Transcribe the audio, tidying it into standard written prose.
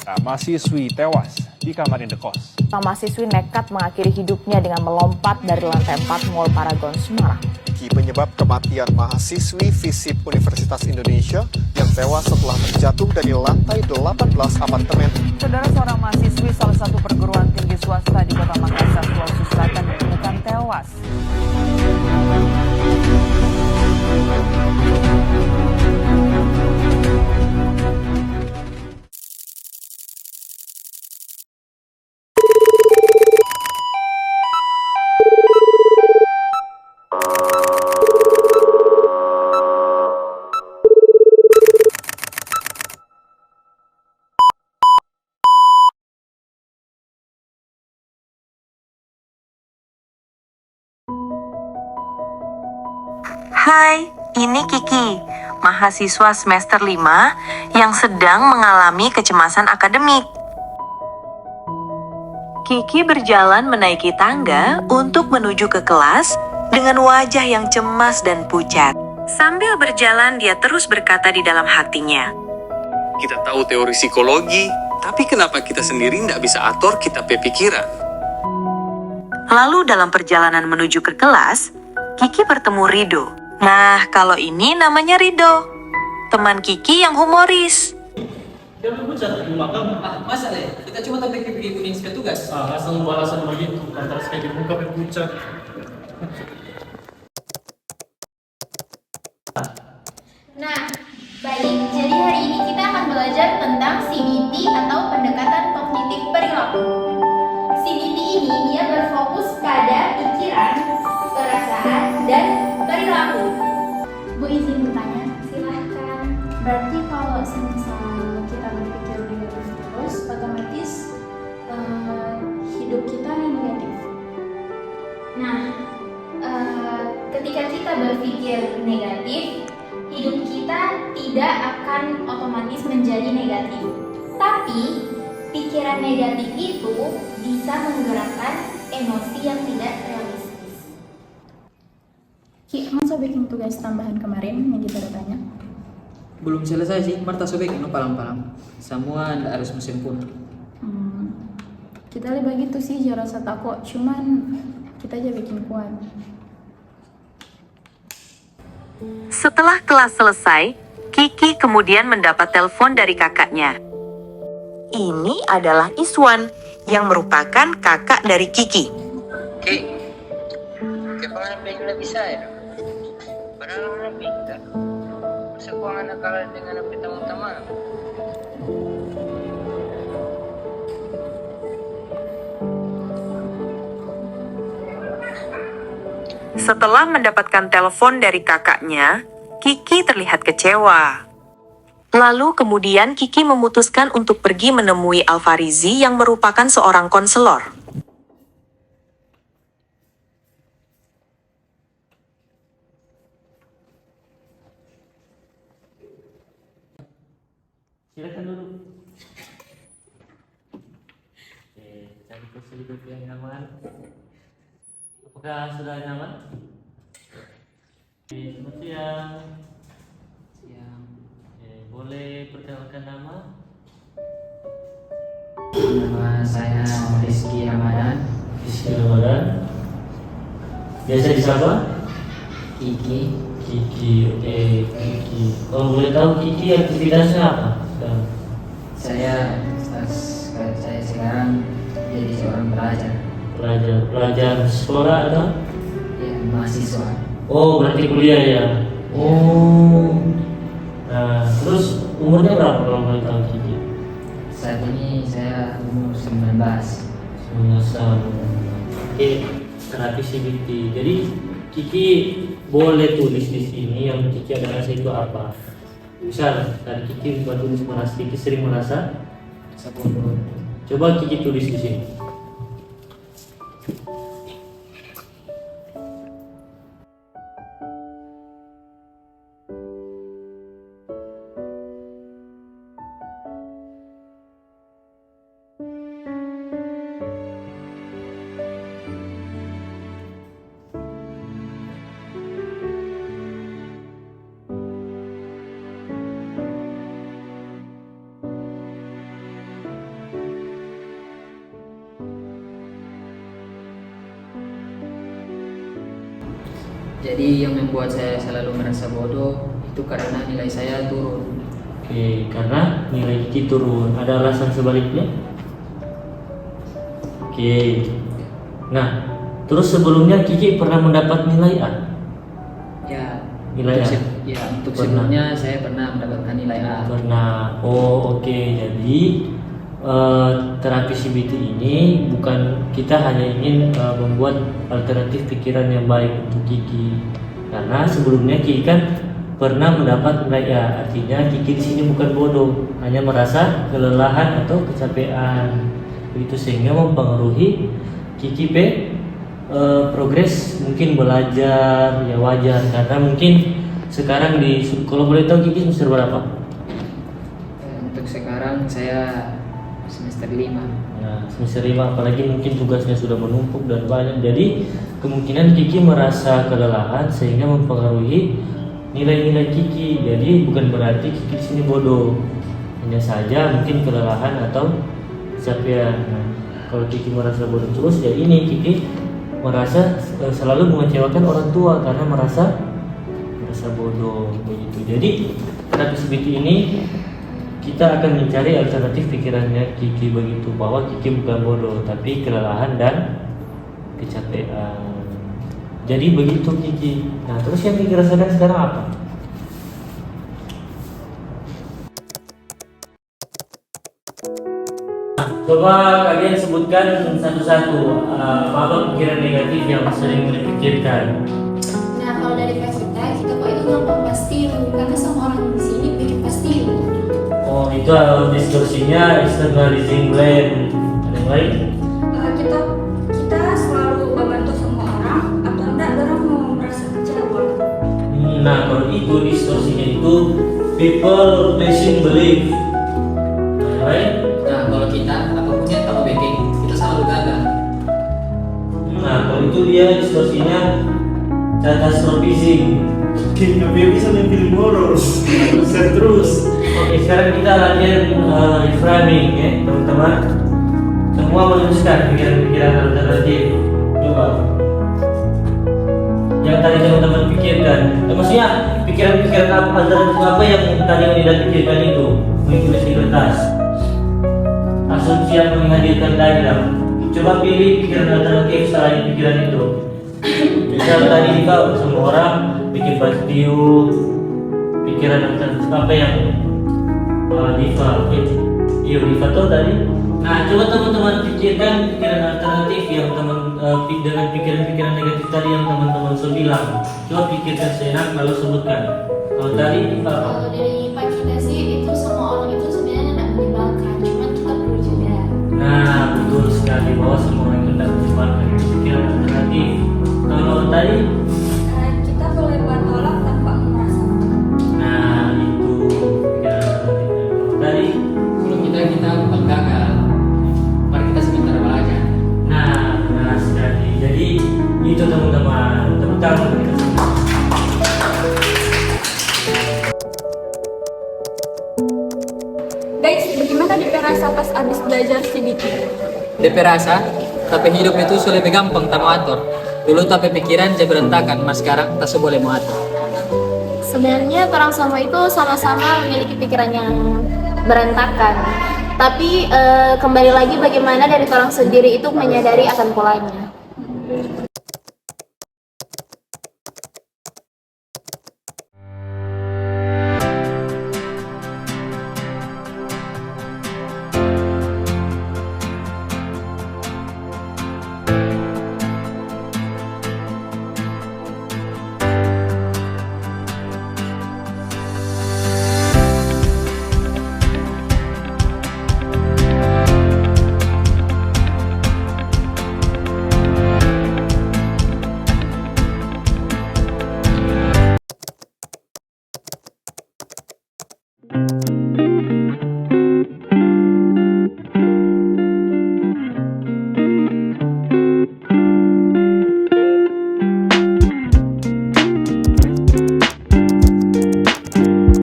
Nah, mahasiswi tewas di kamar indekos. Mahasiswi nekat mengakhiri hidupnya dengan melompat dari lantai 4 Mall Paragon, Semarang. Penyebab kematian mahasiswi FISIP Universitas Indonesia yang tewas setelah terjatuh dari lantai 18 apartemen. Saudara, seorang mahasiswi salah satu perguruan tinggi swasta di Kota Makassar, Sulawesi Selatan ditemukan tewas. Hai, ini Kiki, mahasiswa semester 5 yang sedang mengalami kecemasan akademik. Kiki berjalan menaiki tangga untuk menuju ke kelas dengan wajah yang cemas dan pucat. Sambil berjalan, dia terus berkata di dalam hatinya, Kita tahu teori psikologi, tapi kenapa kita sendiri tidak bisa atur kita pikiran? Lalu dalam perjalanan menuju ke kelas, Kiki bertemu Rido. Nah, kalau ini namanya Rido, teman Kiki yang humoris. Dia berpucat di makam. Masa deh? Kita cuma tapi pergi kuning petugas. Asal balasan begitu, antara sekali di muka berpucat. Nah, baik. Jadi hari ini kita akan belajar tentang CBT atau pendekatan kognitif perilaku. CBT ini dia berfokus pada pikiran, perasaan, dan perilaku. Bu izin bertanya, silahkan. Berarti kalau semisal kita berpikir negatif terus, otomatis hidup kita negatif. Nah, ketika kita berpikir negatif, hidup kita tidak akan otomatis menjadi negatif. Tapi, pikiran negatif itu bisa menggerakkan emosi yang tidak realistis. Ki, masa bikin tugas tambahan kemarin yang kita udah tanya? Belum selesai sih, Marta sobek itu palang-palang. Semua ndak harus mesin pun. Kita lebih gitu sih, jangan rasa takut. Cuman kita aja bikin kuat. Setelah kelas selesai, Kiki kemudian mendapat telepon dari kakaknya. Ini adalah Iswan, yang merupakan kakak dari Kiki. Oke, kepala pengen bisa ya? Padahal lebih tak. Masa gua anak kalah dengan apa teman-teman? Setelah mendapatkan telepon dari kakaknya, Kiki terlihat kecewa. Lalu kemudian Kiki memutuskan untuk pergi menemui Alfarizi yang merupakan seorang konselor. Silakan duduk. Cari kursi duduk yang nyaman. Apakah sudah nyaman? Selamat siang. Boleh perkenalkan nama? Nama saya Rizky Ramadan. Rizky Ramadan. Biasa disapa? Kiki. Kiki, oke, Kiki. Kalau boleh tahu Kiki aktivitasnya apa? Saya sekarang jadi seorang pelajar. Pelajar sekolah atau? Ya, mahasiswa. Oh, berarti kuliah ya? Oh. Nah, terus umurnya berapa kalau boleh tahu Kiki? Saat ini saya umur 19. 19 tahun. Oke, terapi CBT. Jadi Kiki boleh tulis di sini yang Kiki ada rasa itu apa? Misal tadi Kiki buat tulis merasa, Kiki sering merasa 10. Coba Kiki tulis di sini. Jadi yang membuat saya selalu merasa bodoh itu karena nilai saya turun. Oke, karena nilai Kiki turun. Ada alasan sebaliknya? Oke. Nah, terus sebelumnya Kiki pernah mendapat nilai A? Ya, Nilai A? untuk Pernah. sebelumnya saya pernah mendapatkan nilai A. Pernah. Oh, oke. Jadi terapi CBT ini bukan kita hanya ingin membuat alternatif pikiran yang baik untuk Kiki. Karena sebelumnya Kiki kan pernah mendapat nilai A, artinya Kiki di sini bukan bodoh, hanya merasa kelelahan atau kecapean. Begitu sehingga mempengaruhi Kiki progres mungkin belajar ya wajar karena mungkin sekarang kalau boleh tahu Kiki semester berapa? Untuk sekarang saya semester 5. Nah, semester 5 apalagi mungkin tugasnya sudah menumpuk dan banyak. Jadi kemungkinan Kiki merasa kelelahan sehingga mempengaruhi nilai-nilai Kiki. Jadi bukan berarti Kiki di sini bodoh. Hanya saja mungkin kelelahan atau kecapean. Nah, kalau Kiki merasa bodoh terus ya ini Kiki merasa selalu mengecewakan orang tua karena merasa bodoh begitu. Jadi terapi CBT ini kita akan mencari alternatif pikirannya Kiki begitu, bahwa Kiki bukan bodoh tapi kelelahan dan kecapean. Jadi begitu Kiki. Nah, terus yang Kiki rasakan sekarang apa? Nah, coba kalian sebutkan satu-satu apa pikiran negatif yang sering dipikirkan. Nah, kalau dari kita kok itu gampang pasti karena semua orang di sini pikir pasti. Oh, itu distorsinya externalizing blame. Ada yang lain? Kita selalu membantu semua orang atau enggak orang mau merasa kecewa. Nah, kalau itu distorsinya itu people pleasing belief. Ada yang lain? Nah, kalau kita apapun yang kamu bikin kita selalu gagal. Nah, kalau itu dia distorsinya catastrophizing. Dia bisa main film horor. Terus. Oke, sekarang kita latihan reframing ya, teman-teman. Semua menuliskan pikiran-pikiran alternatif. Coba. Yang tadi teman-teman pikirkan. Maksudnya pikiran-pikiran alternatif apa yang tadi Anda pikirkan itu? Menulis di kertas. Asumsi yang menghadirkan diagram. Coba pilih pikiran alternatif selain pikiran itu. Misal tadi kau semua orang bikin video, pikiran alternatif apa yang Diva, iya Diva tuh tadi. Nah, coba teman-teman pikirkan pikiran alternatif yang dengan pikiran-pikiran negatif tadi yang teman-teman sudah bilang. Coba pikirkan sejenak lalu sebutkan. Kalau tadi Diva apa? Kalau dari Pak kita sih itu semua orang itu sebenarnya tidak menyebalkan, cuma kita perlu juga. Nah, betul sekali bahwa semua orang itu tidak menyebalkan itu pikiran alternatif. Kalau tadi Kita boleh buat tolak tanpa merasakan. nah itu pikiran alternatif. Tadi Kalau kita bukan gagal, mari kita sebentar belajar. nah, benar sekali. Jadi itu teman-teman, tepuk tangan kita semua. Guys, bagaimana DP rasa pas abis belajar CBT? DP rasa, tapi hidup itu sudah lebih gampang tak mau atur. Dulu tapi pikiran jadi berantakan, mas sekarang tak boleh mau atur. Sebenarnya orang semua itu sama-sama memiliki pikiran yang berantakan. Tapi kembali lagi bagaimana dari orang sendiri itu menyadari akan polanya.